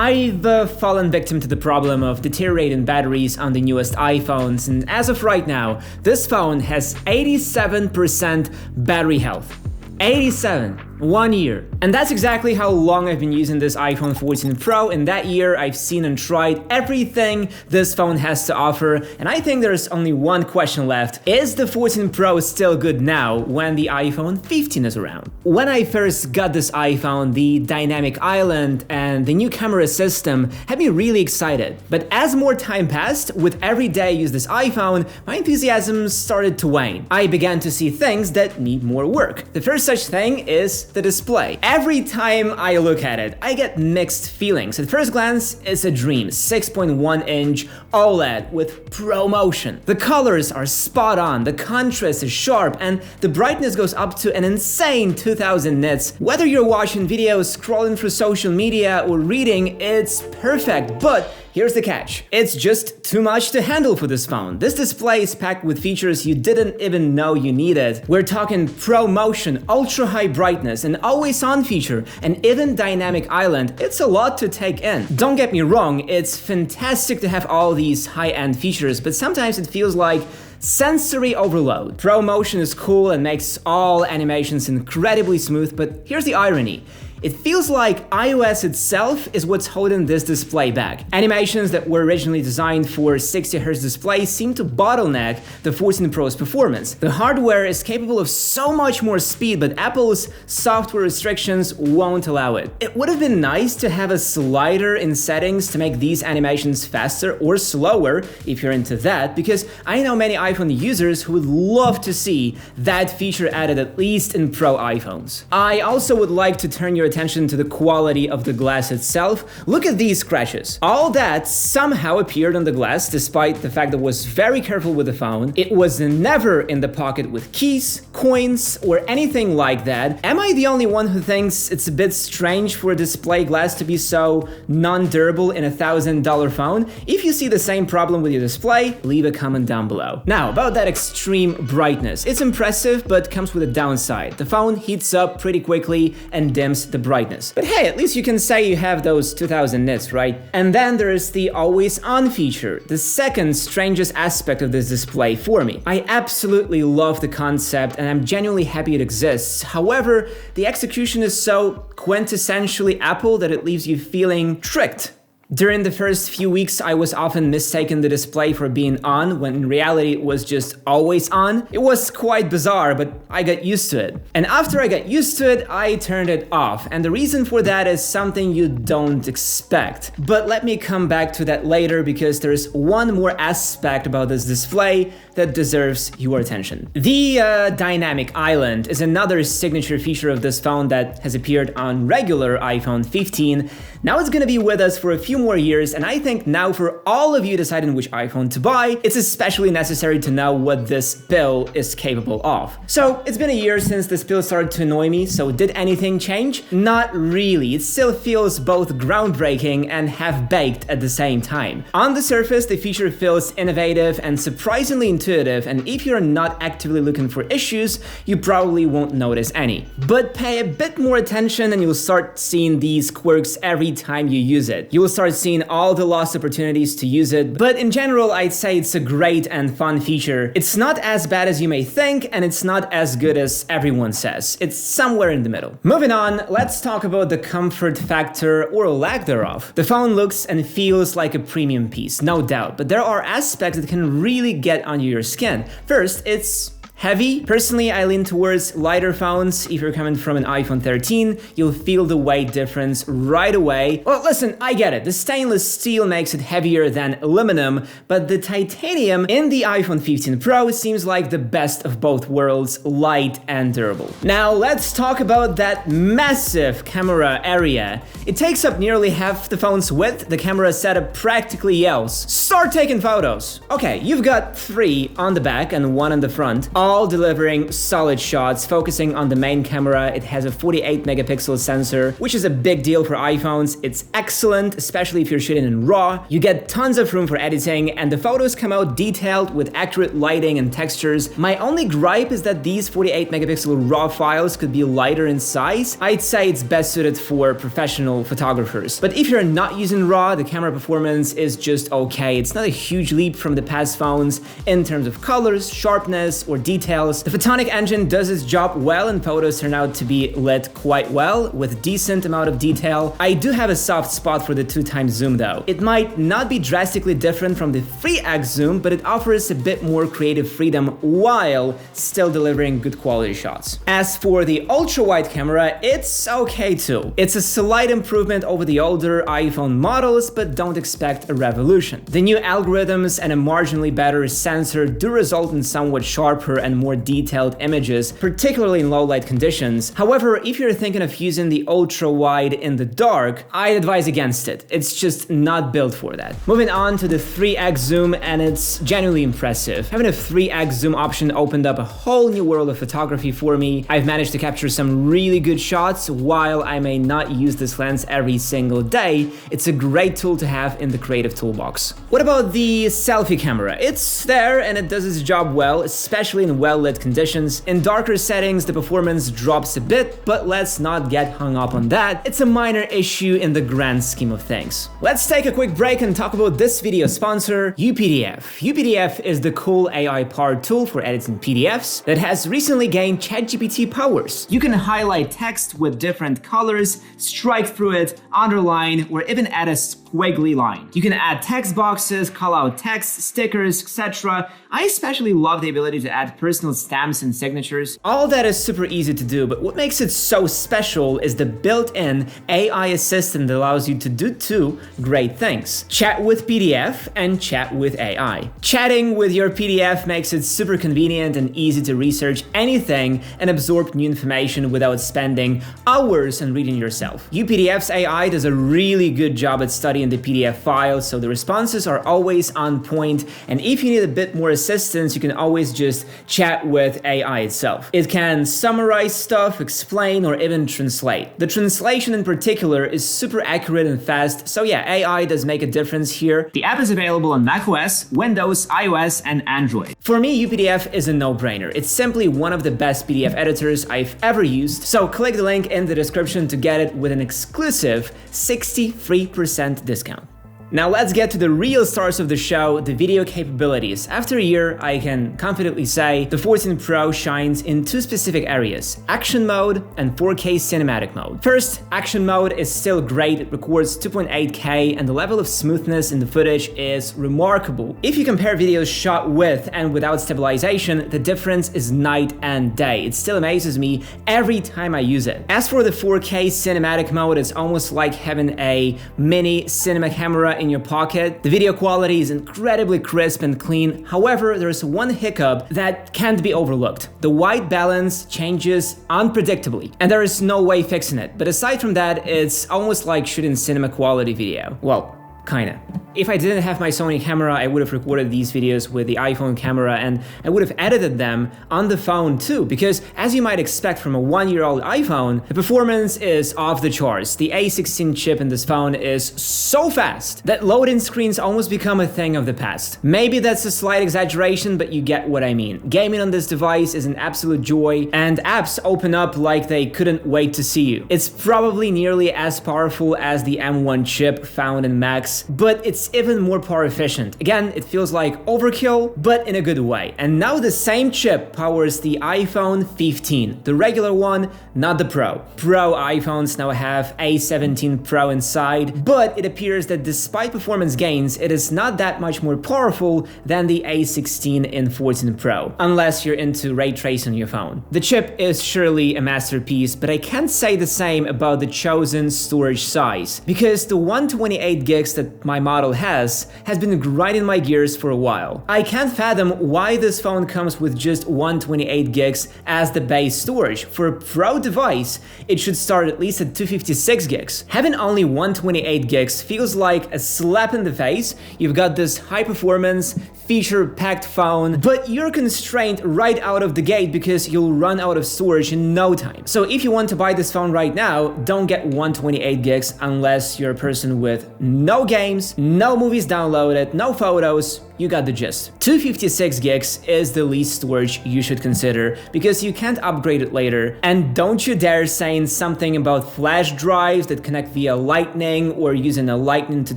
I've fallen victim to the problem of deteriorating batteries on the newest iPhones, and as of right now, this phone has 87% battery health. 87. 1 year. And that's exactly how long I've been using this iPhone 14 Pro. In that year, I've seen and tried everything this phone has to offer, and I think there's only one question left. Is the 14 Pro still good now when the iPhone 15 is around? When I first got this iPhone, the dynamic island and the new camera system had me really excited. But as more time passed, with every day I used this iPhone, my enthusiasm started to wane. I began to see things that need more work. The first such thing is the display. Every time I look at it, I get mixed feelings. At first glance, it's a dream. 6.1-inch OLED with ProMotion. The colors are spot on, the contrast is sharp, and the brightness goes up to an insane 2000 nits. Whether you're watching videos, scrolling through social media, or reading, it's perfect. But here's the catch. It's just too much to handle for this phone. This display is packed with features you didn't even know you needed. We're talking ProMotion, ultra-high brightness, an always-on feature, and even dynamic island. It's a lot to take in. Don't get me wrong, it's fantastic to have all these high-end features, but sometimes it feels like sensory overload. ProMotion is cool and makes all animations incredibly smooth, but here's the irony. It feels like iOS itself is what's holding this display back. Animations that were originally designed for 60Hz displays seem to bottleneck the 14 Pro's performance. The hardware is capable of so much more speed, but Apple's software restrictions won't allow it. It would have been nice to have a slider in settings to make these animations faster or slower, if you're into that, because I know many iPhone users who would love to see that feature added, at least in Pro iPhones. I also would like to turn your attention to the quality of the glass itself. Look at these scratches. All that somehow appeared on the glass, despite the fact that I was very careful with the phone. It was never in the pocket with keys, coins, or anything like that. Am I the only one who thinks it's a bit strange for a display glass to be so non-durable in a $1,000 phone? If you see the same problem with your display, leave a comment down below. Now, about that extreme brightness. It's impressive, but comes with a downside. The phone heats up pretty quickly and dims the brightness. But hey, at least you can say you have those 2000 nits, right? And then there's the always on feature, the second strangest aspect of this display for me. I absolutely love the concept and I'm genuinely happy it exists. However, the execution is so quintessentially Apple that it leaves you feeling tricked. During the first few weeks, I was often mistaken the display for being on, when in reality it was just always on. It was quite bizarre, but I got used to it. And after I got used to it, I turned it off. And the reason for that is something you don't expect. But let me come back to that later, because there's one more aspect about this display that deserves your attention. The dynamic island is another signature feature of this phone that has appeared on regular iPhone 15. Now it's gonna be with us for a few more years, and I think now for all of you deciding which iPhone to buy, it's especially necessary to know what this pill is capable of. So it's been a year since this pill started to annoy me, so did anything change? Not really. It still feels both groundbreaking and half-baked at the same time. On the surface, the feature feels innovative and surprisingly intuitive, and if you're not actively looking for issues, you probably won't notice any. But pay a bit more attention and you'll start seeing these quirks every time you use it. You will start seeing all the lost opportunities to use it, but in general, I'd say it's a great and fun feature. It's not as bad as you may think, and it's not as good as everyone says. It's somewhere in the middle. Moving on, let's talk about the comfort factor or lack thereof. The phone looks and feels like a premium piece, no doubt, but there are aspects that can really get under your skin. First, it's heavy. Personally, I lean towards lighter phones. If you're coming from an iPhone 13, you'll feel the weight difference right away. Well, listen, I get it. The stainless steel makes it heavier than aluminum, but the titanium in the iPhone 15 Pro seems like the best of both worlds, light and durable. Now, let's talk about that massive camera area. It takes up nearly half the phone's width. The camera setup practically yells, "Start taking photos!" Okay, you've got 3 on the back and 1 on the front. all delivering solid shots. Focusing on the main camera, it has a 48 megapixel sensor, which is a big deal for iPhones. It's excellent, especially if you're shooting in RAW. You get tons of room for editing, and the photos come out detailed with accurate lighting and textures. My only gripe is that these 48 megapixel RAW files could be lighter in size. I'd say it's best suited for professional photographers. But if you're not using RAW, the camera performance is just okay. It's not a huge leap from the past phones in terms of colors, sharpness, or details. The photonic engine does its job well, and photos turn out to be lit quite well with decent amount of detail. I do have a soft spot for the 2x zoom though. It might not be drastically different from the 3x zoom, but it offers a bit more creative freedom while still delivering good quality shots. As for the ultra-wide camera, it's okay too. It's a slight improvement over the older iPhone models, but don't expect a revolution. The new algorithms and a marginally better sensor do result in somewhat sharper and more detailed images, particularly in low light conditions. However, if you're thinking of using the ultra-wide in the dark, I'd advise against it. It's just not built for that. Moving on to the 3x zoom, and it's genuinely impressive. Having a 3x zoom option opened up a whole new world of photography for me. I've managed to capture some really good shots. While I may not use this lens every single day, it's a great tool to have in the creative toolbox. What about the selfie camera? It's there and it does its job well, especially in well-lit conditions. In darker settings, the performance drops a bit, but let's not get hung up on that. It's a minor issue in the grand scheme of things. Let's take a quick break and talk about this video sponsor, UPDF. UPDF is the cool AI-powered tool for editing PDFs that has recently gained ChatGPT powers. You can highlight text with different colors, strike through it, underline, or even add a squiggly line. You can add text boxes, call out text, stickers, etc. I especially love the ability to add personal stamps and signatures. All that is super easy to do, but what makes it so special is the built-in AI assistant that allows you to do two great things: chat with PDF and chat with AI. Chatting with your PDF makes it super convenient and easy to research anything and absorb new information without spending hours on reading yourself. UPDF's AI does a really good job at studying the PDF file, so the responses are always on point, and if you need a bit more assistance, you can always just chat with AI itself. It can summarize stuff, explain, or even translate. The translation in particular is super accurate and fast, so yeah, AI does make a difference here. The app is available on macOS, Windows, iOS, and Android. For me, UPDF is a no-brainer. It's simply one of the best PDF editors I've ever used, so click the link in the description to get it with an exclusive 63% discount. Now let's get to the real stars of the show, the video capabilities. After a year, I can confidently say the 14 Pro shines in two specific areas: action mode and 4K cinematic mode. First, action mode is still great. It records 2.8K and the level of smoothness in the footage is remarkable. If you compare videos shot with and without stabilization, the difference is night and day. It still amazes me every time I use it. As for the 4K cinematic mode, it's almost like having a mini cinema camera in your pocket. The video quality is incredibly crisp and clean. However, there's one hiccup that can't be overlooked. The white balance changes unpredictably, and there is no way fixing it. But aside from that, it's almost like shooting cinema quality video. Well, kinda. If I didn't have my Sony camera, I would have recorded these videos with the iPhone camera, and I would have edited them on the phone too, because as you might expect from a 1-year-old iPhone, the performance is off the charts. The A16 chip in this phone is so fast that loading screens almost become a thing of the past. Maybe that's a slight exaggeration, but you get what I mean. Gaming on this device is an absolute joy, and apps open up like they couldn't wait to see you. It's probably nearly as powerful as the M1 chip found in Macs, but it's even more power efficient. Again, it feels like overkill, but in a good way. And now the same chip powers the iPhone 15, the regular one, not the Pro. Pro iPhones now have A17 Pro inside, but it appears that despite performance gains, it is not that much more powerful than the A16 in 14 Pro, unless you're into ray tracing on your phone. The chip is surely a masterpiece, but I can't say the same about the chosen storage size, because the 128 gigs that my model has been grinding my gears for a while. I can't fathom why this phone comes with just 128 gigs as the base storage. For a Pro device, it should start at least at 256 gigs. Having only 128 gigs feels like a slap in the face. You've got this high performance, feature-packed phone, but you're constrained right out of the gate because you'll run out of storage in no time. So if you want to buy this phone right now, don't get 128 gigs unless you're a person with no games, no movies downloaded, no photos. You got the gist. 256 gigs is the least storage you should consider because you can't upgrade it later. And don't you dare saying something about flash drives that connect via Lightning or using a Lightning to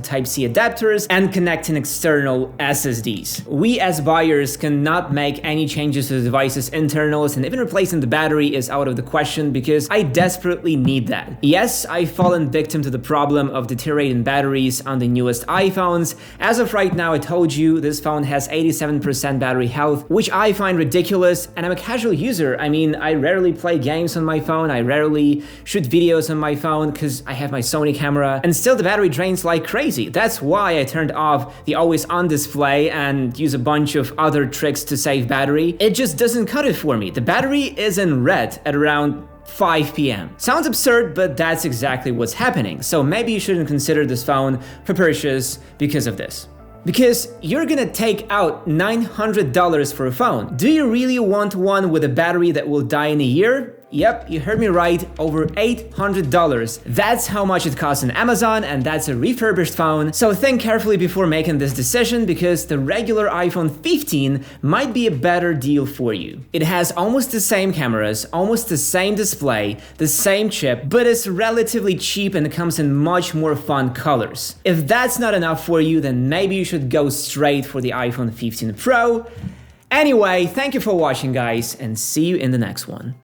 Type-C adapters and connecting external SSDs. We as buyers cannot make any changes to the device's internals, and even replacing the battery is out of the question because I desperately need that. Yes, I've fallen victim to the problem of deteriorating batteries on the newest iPhones. As of right now, I told you this phone has 87% battery health, which I find ridiculous, and I'm a casual user. I mean, I rarely play games on my phone, I rarely shoot videos on my phone because I have my Sony camera, and still the battery drains like crazy. That's why I turned off the always on display and use a bunch of other tricks to save battery. It just doesn't cut it for me. The battery is in red at around 5 p.m. Sounds absurd, but that's exactly what's happening. So maybe you shouldn't consider this phone for purchase because of this. Because you're gonna take out $900 for a phone. Do you really want one with a battery that will die in a year? Yep, you heard me right, over $800. That's how much it costs on Amazon, and that's a refurbished phone. So think carefully before making this decision because the regular iPhone 15 might be a better deal for you. It has almost the same cameras, almost the same display, the same chip, but it's relatively cheap and comes in much more fun colors. If that's not enough for you, then maybe you should go straight for the iPhone 15 Pro. Anyway, thank you for watching, guys, and see you in the next one.